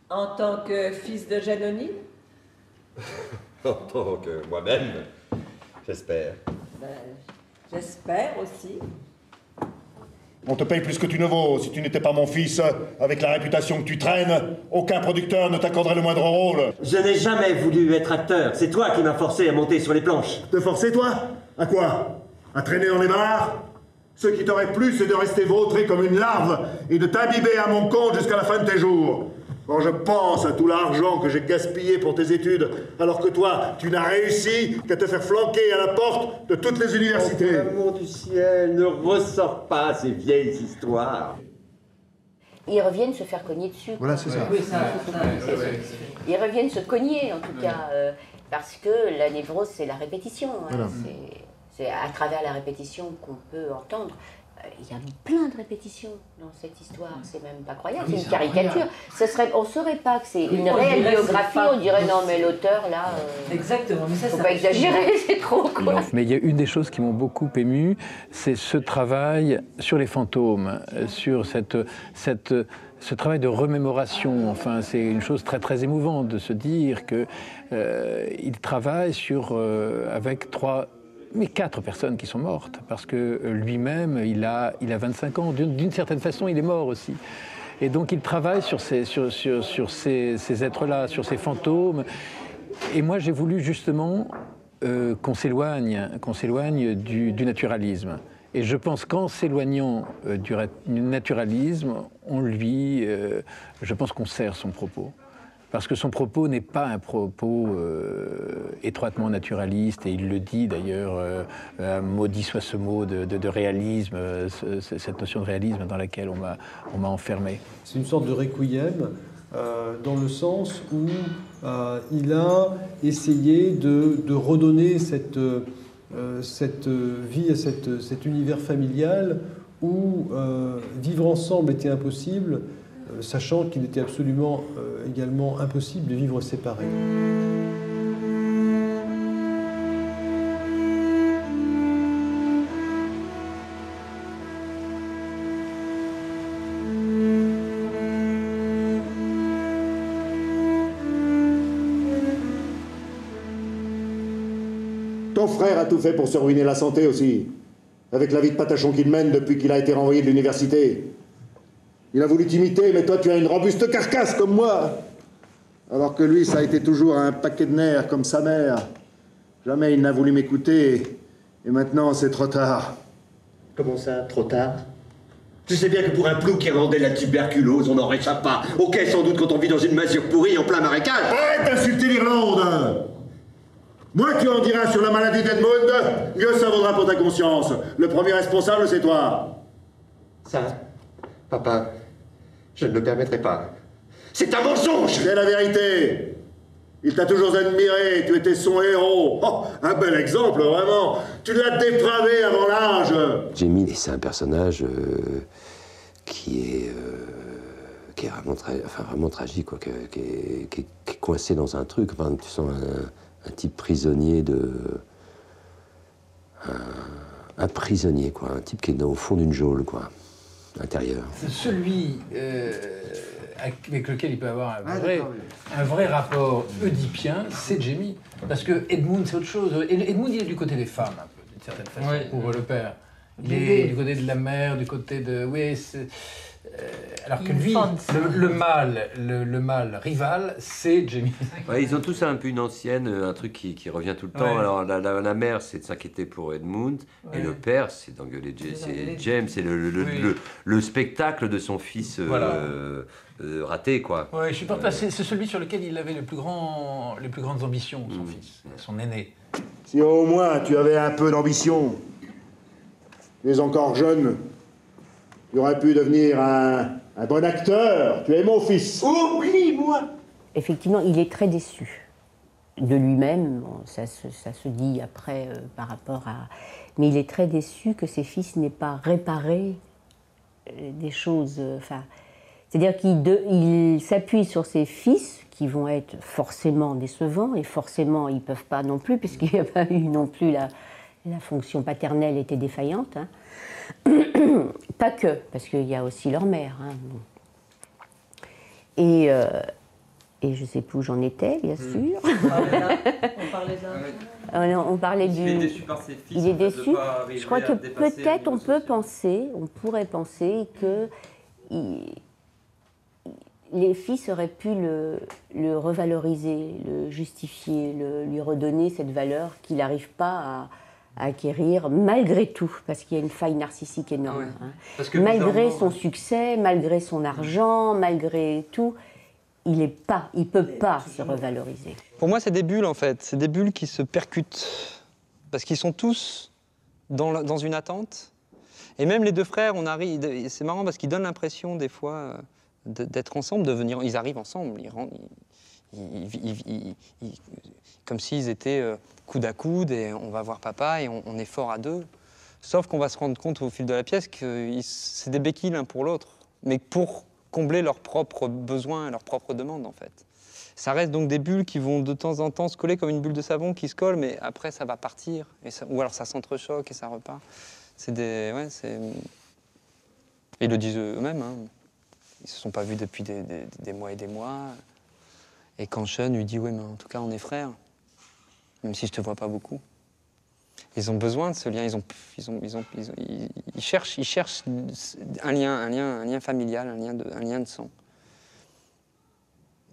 En tant que fils de Jane O'Neill? En tant que moi-même, j'espère. Ben, j'espère aussi. On te paye plus que tu ne vaux. Si tu n'étais pas mon fils, avec la réputation que tu traînes, aucun producteur ne t'accorderait le moindre rôle. Je n'ai jamais voulu être acteur. C'est toi qui m'as forcé à monter sur les planches. Te forcer, toi? À quoi? À traîner dans les bars? Ce qui t'aurait plu, c'est de rester vautré comme une larve et de t'imbiber à mon compte jusqu'à la fin de tes jours. Quand je pense à tout l'argent que j'ai gaspillé pour tes études, alors que toi, tu n'as réussi qu'à te faire flanquer à la porte de toutes les universités. Oh, amour du ciel, ne ressors pas ces vieilles histoires. Ils reviennent se faire cogner dessus. Voilà, c'est ça. Oui, ils reviennent se cogner, en tout cas, parce que la névrose, c'est la répétition. Hein. Voilà. C'est à travers la répétition qu'on peut entendre. Il y a plein de répétitions dans cette histoire, c'est même pas croyable, c'est une caricature. On ne saurait pas que c'est une réelle biographie, on dirait non mais l'auteur là... Exactement, mais ça, faut pas exagérer, c'est trop quoi. Mais il y a une des choses qui m'ont beaucoup ému, c'est ce travail sur les fantômes, sur ce travail de remémoration. Enfin, c'est une chose très très émouvante de se dire que il travaille avec 4 personnes qui sont mortes, parce que lui-même, il a 25 ans. D'une certaine façon, il est mort aussi. Et donc, il travaille sur ces êtres-là, sur ces fantômes. Et moi, j'ai voulu justement qu'on s'éloigne du naturalisme. Et je pense qu'en s'éloignant du naturalisme, je pense qu'on sert son propos. Parce que son propos n'est pas un propos étroitement naturaliste, et il le dit d'ailleurs, maudit soit ce mot de réalisme, cette notion de réalisme dans laquelle on m'a enfermé. C'est une sorte de requiem, dans le sens où il a essayé de redonner cette vie à cet univers familial où vivre ensemble était impossible, sachant qu'il était absolument également impossible de vivre séparés. Ton frère a tout fait pour se ruiner la santé aussi, avec la vie de patachon qu'il mène depuis qu'il a été renvoyé de l'université. Il a voulu t'imiter, mais toi tu as une robuste carcasse comme moi. Alors que lui, ça a été toujours un paquet de nerfs comme sa mère. Jamais il n'a voulu m'écouter, et maintenant c'est trop tard. Comment ça, trop tard? Tu sais bien que pour un plou qui rendait la tuberculose, on n'en réchappe pas. Ok, sans doute quand on vit dans une masure pourrie en plein marécage. Arrête d'insulter l'Irlande! Moins tu en diras sur la maladie d'Edmund, mieux ça vaudra pour ta conscience. Le premier responsable, c'est toi. Ça, papa, je ne le permettrai pas. C'est un mensonge! C'est la vérité. Il t'a toujours admiré, tu étais son héros. Oh, un bel exemple, vraiment. Tu l'as dépravé avant l'âge. Jamie, c'est un personnage qui est vraiment tragique, quoi, qui est coincé dans un truc. Enfin, tu sens un type prisonnier un prisonnier, quoi. Un type qui est au fond d'une geôle, quoi, intérieur. C'est celui avec lequel il peut avoir un vrai rapport oedipien, c'est Jamie. Parce que Edmund, c'est autre chose. Edmund, il est du côté des femmes, un peu, d'une certaine façon, pour le père. Il est du côté de la mère, du côté de... Oui, Alors que lui, le mâle rival, c'est Jamie. Ouais, ils ont tous un peu une ancienne, un truc qui revient tout le temps. Ouais. Alors la mère, c'est de s'inquiéter pour Edmund, et le père, c'est d'engueuler James. C'est le spectacle de son fils raté, quoi. Ouais, je suis pas c'est celui sur lequel il avait les plus grandes ambitions, son fils, son aîné. Si au moins tu avais un peu d'ambition, tu es encore jeune, tu aurais pu devenir un bon acteur. Tu es mon fils. Oublie-moi. Effectivement, il est très déçu de lui-même. Bon, ça se dit après par rapport à... Mais il est très déçu que ses fils n'aient pas réparé des choses... c'est-à-dire qu'il s'appuie sur ses fils, qui vont être forcément décevants, et forcément, ils ne peuvent pas non plus, puisqu'il n'y a pas eu non plus la fonction paternelle était défaillante. Hein. Pas que, parce qu'il y a aussi leur mère. Hein. Et je ne sais plus où j'en étais, bien sûr. On parlait du... Il est déçu par ses fils. Il est déçu. Je crois que peut-être on pourrait penser que les fils auraient pu le revaloriser, le justifier, lui redonner cette valeur qu'il n'arrive pas à acquérir malgré tout, parce qu'il y a une faille narcissique énorme. Ah ouais. Hein. Parce que malgré son succès, malgré son argent, malgré tout, il ne peut pas se revaloriser. Pour moi, c'est des bulles, en fait. C'est des bulles qui se percutent. Parce qu'ils sont tous dans une attente. Et même les deux frères, c'est marrant parce qu'ils donnent l'impression, des fois, d'être ensemble, ils arrivent ensemble. Comme s'ils étaient coude à coude et on va voir papa et on est fort à deux. Sauf qu'on va se rendre compte au fil de la pièce que c'est des béquilles l'un pour l'autre. Mais pour combler leurs propres besoins et leurs propres demandes, en fait. Ça reste donc des bulles qui vont de temps en temps se coller comme une bulle de savon qui se colle, mais après ça va partir. Ou alors ça s'entrechoque et ça repart. Ils le disent eux-mêmes. Hein. Ils ne se sont pas vus depuis des mois et des mois. Et quand Sean lui dit « Oui, mais en tout cas, on est frères, même si je ne te vois pas beaucoup. » Ils ont besoin de ce lien. Ils cherchent un lien familial, un lien de sang.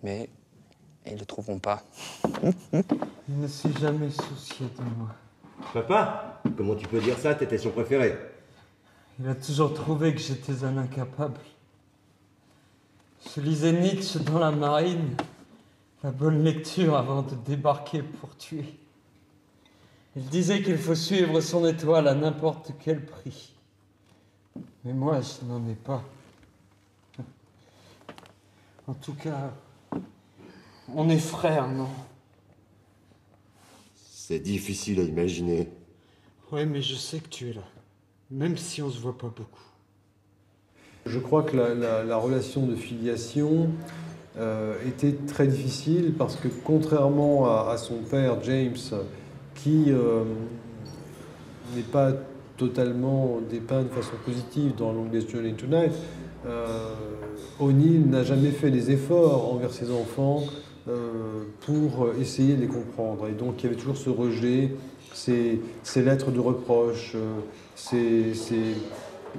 Mais ils ne le trouveront pas. Il ne s'est jamais soucié de moi. Papa, comment tu peux dire ça? T'étais son préféré. Il a toujours trouvé que j'étais un incapable. Je lisais Nietzsche dans la marine, la bonne lecture avant de débarquer pour tuer. Il disait qu'il faut suivre son étoile à n'importe quel prix. Mais moi, je n'en ai pas. En tout cas, on est frères, non? C'est difficile à imaginer. Ouais, mais je sais que tu es là, même si on se voit pas beaucoup. Je crois que la relation de filiation était très difficile parce que contrairement à son père, James, qui n'est pas totalement dépeint de façon positive dans Longest Journey into Night, O'Neill n'a jamais fait des efforts envers ses enfants pour essayer de les comprendre. Et donc il y avait toujours ce rejet, ces lettres de reproche, il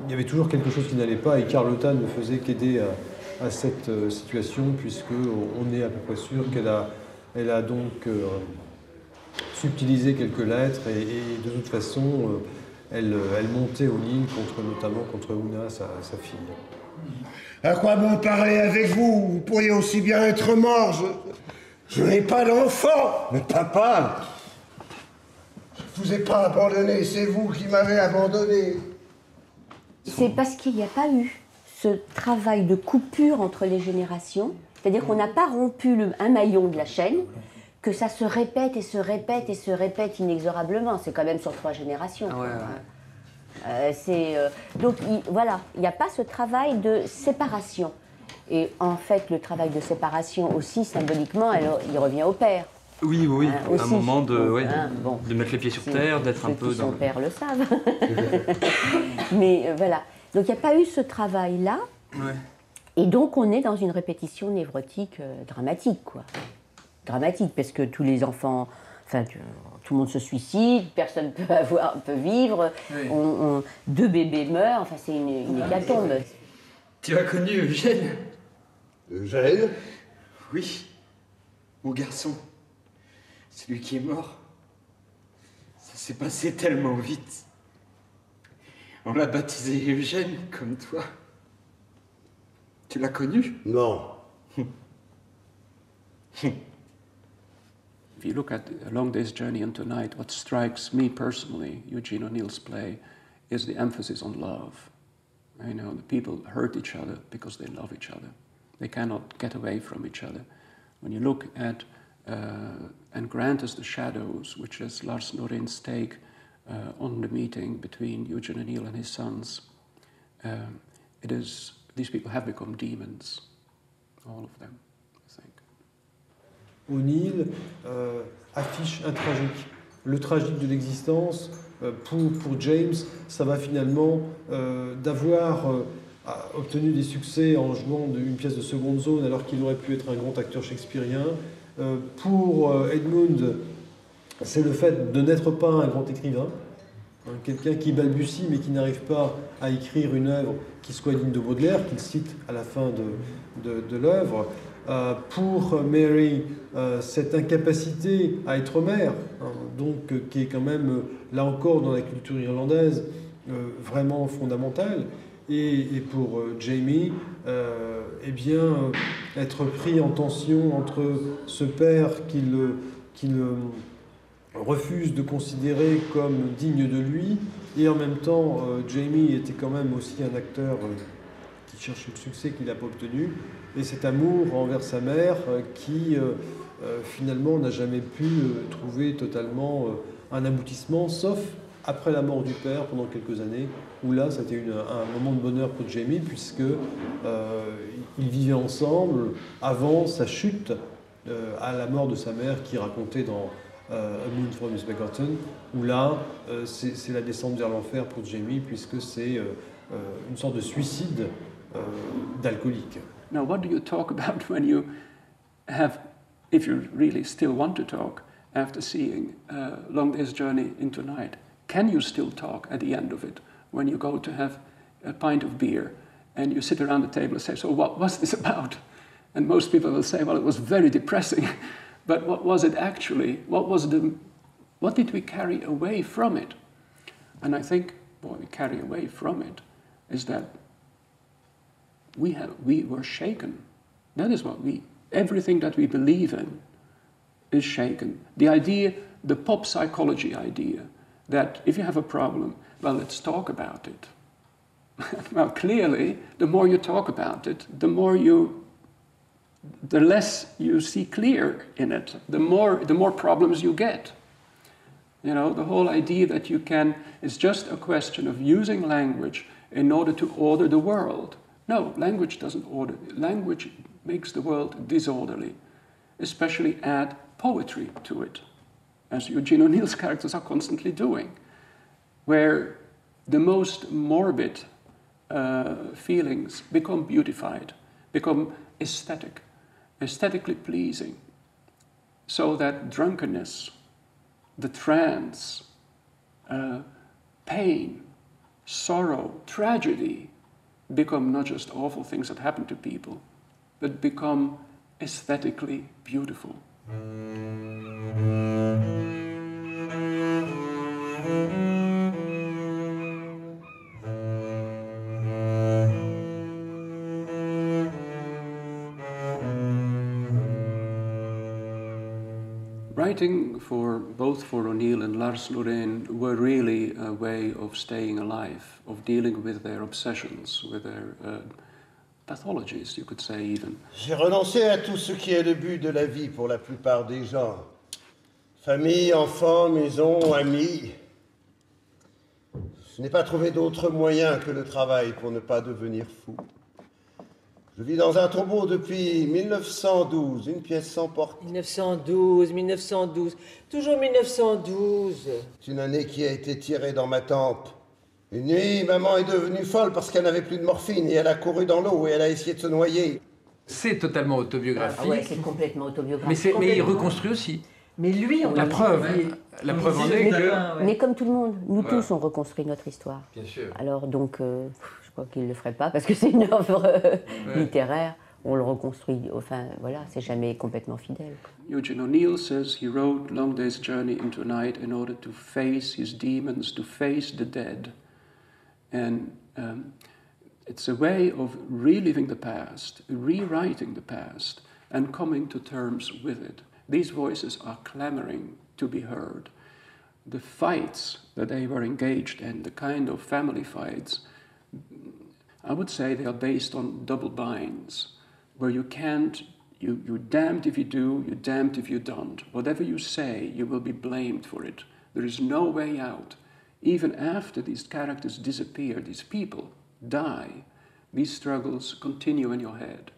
y avait toujours quelque chose qui n'allait pas et Carlotta ne faisait qu'aider à cette situation puisqu'on est à peu près sûr qu'elle a donc subtilisé quelques lettres et de toute façon elle montait O'Neill notamment contre Una, sa fille. À quoi bon parler avec vous? Vous pourriez aussi bien être mort. Je n'ai pas d'enfant. Mais papa! Je ne vous ai pas abandonné, c'est vous qui m'avez abandonné. C'est parce qu'il n'y a pas eu ce travail de coupure entre les générations, c'est-à-dire qu'on n'a pas rompu un maillon de la chaîne, que ça se répète et se répète et se répète inexorablement. C'est quand même sur 3 générations. Ah ouais, donc voilà, il n'y a pas ce travail de séparation. Et en fait, le travail de séparation aussi, symboliquement, il revient au père. Oui, aussi. un moment de mettre les pieds sur terre, d'être un peu dans... Son père le savent. Mais voilà. Donc il n'y a pas eu ce travail-là. Ouais. Et donc on est dans une répétition névrotique dramatique, quoi. Dramatique, parce que tous les enfants... Enfin, tout le monde se suicide, personne peut vivre, 2 bébés meurent, enfin c'est une hécatombe. Tu as connu Eugène? Eugène? Oui, mon garçon. Celui qui est mort. Ça s'est passé tellement vite. On l'a baptisé Eugène, comme toi. Tu l'as connu? Non. If you look at A Long Day's Journey into Night, what strikes me personally, Eugene O'Neill's play, is the emphasis on love. You know, the people hurt each other because they love each other. They cannot get away from each other. When you look at And Grant Us the Shadows, which is Lars Norin's take on the meeting between Eugene O'Neill and his sons, these people have become demons, all of them, I think. O'Neill affiche un tragique. Le tragique de l'existence, pour James, ça va finalement d'avoir obtenu des succès en jouant une pièce de seconde zone alors qu'il aurait pu être un grand acteur shakespearien. Pour Edmund, c'est le fait de n'être pas un grand écrivain, quelqu'un qui balbutie mais qui n'arrive pas à écrire une œuvre qui soit digne de Baudelaire, qu'il cite à la fin de l'œuvre. Pour Mary, cette incapacité à être mère, donc qui est quand même, là encore, dans la culture irlandaise, vraiment fondamentale. Et pour Jamie, eh bien, être pris en tension entre ce père qu'il refuse de considérer comme digne de lui, et en même temps, Jamie était quand même aussi un acteur qui cherche le succès qu'il n'a pas obtenu, et cet amour envers sa mère qui finalement n'a jamais pu trouver totalement un aboutissement, sauf après la mort du père pendant quelques années, où là, c'était un moment de bonheur pour Jamie, puisque ils vivaient ensemble avant sa chute à la mort de sa mère, qui racontait dans A Moon from Misbegotten, où là, c'est la descente vers l'enfer pour Jamie, puisque c'est une sorte de suicide d'alcoolique. Now, what do you talk about when you have, if you really still want to talk, after seeing Long Day's Journey into Night? Can you still talk at the end of it when you go to have a pint of beer and you sit around the table and say, so what was this about? And most people will say, well, it was very depressing. But what was it actually? What did we carry away from it? And I think what we carry away from it is that we were shaken. That is what everything that we believe in is shaken. The idea, the pop psychology idea, that if you have a problem, well, let's talk about it. Well, clearly, the more you talk about it, the less you see clear in it, the more problems you get. You know, the whole idea that it's just a question of using language in order to order the world. No, language doesn't order. Language makes the world disorderly, especially add poetry to it, as Eugene O'Neill's characters are constantly doing, where the most morbid feelings become beautified, become aesthetically pleasing, so that drunkenness, the trance, pain, sorrow, tragedy become not just awful things that happen to people, but become aesthetically beautiful. Writing both for O'Neill and Lars Norin were really a way of staying alive, of dealing with their obsessions, with their pathologies, you could say even. J'ai renoncé à tout ce qui est le but de la vie pour la plupart des gens. Famille, enfants, maison, amis. Je n'ai pas trouvé d'autre moyen que le travail pour ne pas devenir fou. Je vis dans un tombeau depuis 1912, une pièce sans porte. 1912, toujours 1912. C'est une année qui a été tirée dans ma tempe. Une nuit, maman est devenue folle parce qu'elle n'avait plus de morphine et elle a couru dans l'eau et elle a essayé de se noyer. C'est totalement autobiographique. Ah ouais, c'est complètement autobiographique. Mais il reconstruit aussi. Mais lui, la preuve en est que... Mais comme tout le monde, nous tous, on reconstruit notre histoire. Bien sûr. Alors donc, je crois qu'il ne le ferait pas parce que c'est une œuvre littéraire. On le reconstruit, enfin voilà, c'est jamais complètement fidèle. Eugene O'Neill says he wrote Long Day's Journey into Night in order to face his demons, to face the dead. And it's a way of reliving the past, rewriting the past, and coming to terms with it. These voices are clamoring to be heard. The fights that they were engaged in, the kind of family fights, I would say they are based on double binds, where you can't, you're damned if you do, you're damned if you don't. Whatever you say, you will be blamed for it. There is no way out. Even after these characters disappear, these people die, these struggles continue in your head.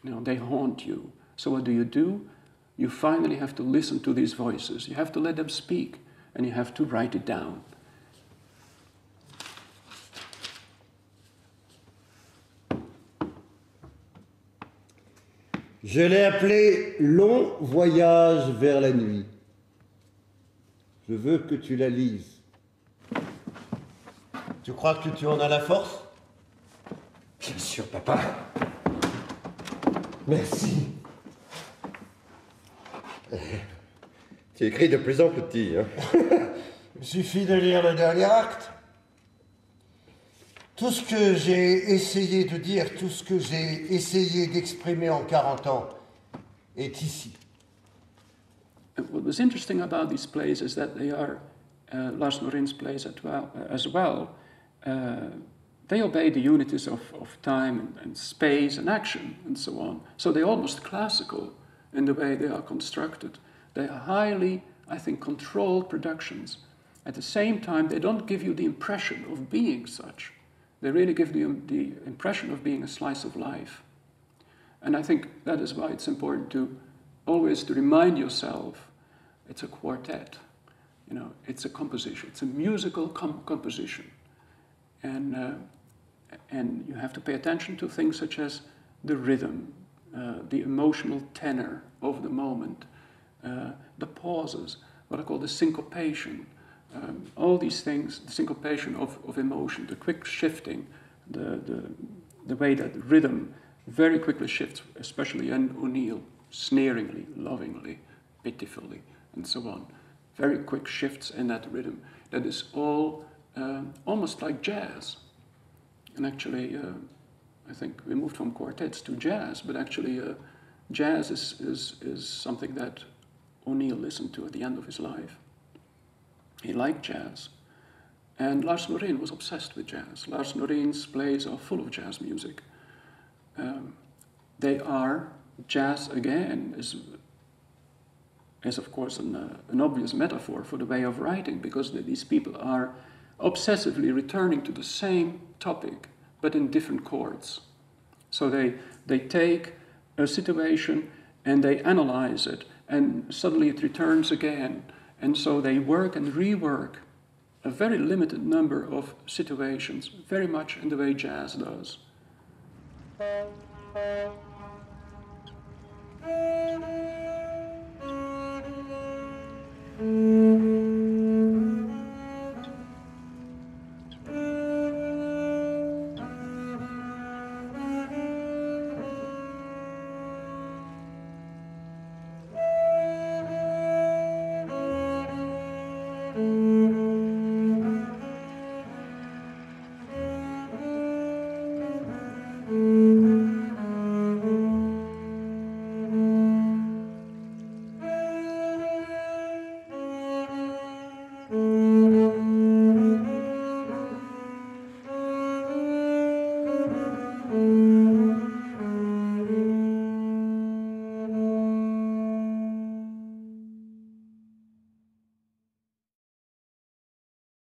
You know, they haunt you. So what do? You finally have to listen to these voices. You have to let them speak, and you have to write it down. Je l'ai appelé Long voyage vers la nuit. Je veux que tu la lises. Tu crois que tu en as la force? Bien sûr, papa. Merci. Tu écris de plus en plus petit, hein. Il suffit de lire le dernier acte. Tout ce que j'ai essayé de dire, tout ce que j'ai essayé d'exprimer en 40 ans est ici. What was interesting about these plays is that they are Lars Norin's plays as well. They obey the unities of time and space and action and so on. So they're almost classical in the way they are constructed. They are highly, I think, controlled productions. At the same time, they don't give you the impression of being such. They really give you the impression of being a slice of life. And I think that is why it's important to always to remind yourself it's a quartet. You know, it's a composition. It's a musical composition. And you have to pay attention to things such as the rhythm, the emotional tenor of the moment, the pauses, what I call the syncopation. All these things, the syncopation of emotion, the quick shifting, the way that the rhythm very quickly shifts, especially in O'Neill, sneeringly, lovingly, pitifully, and so on. Very quick shifts in that rhythm. That is all almost like jazz. And actually, I think we moved from quartets to jazz, but actually jazz is something that O'Neill listened to at the end of his life. He liked jazz. And Lars Norin was obsessed with jazz. Lars Norin's plays are full of jazz music. They are jazz again, is of course an obvious metaphor for the way of writing, because these people are obsessively returning to the same topic, but in different chords. So they take a situation and they analyze it, and suddenly it returns again. And so they work and rework a very limited number of situations, very much in the way jazz does.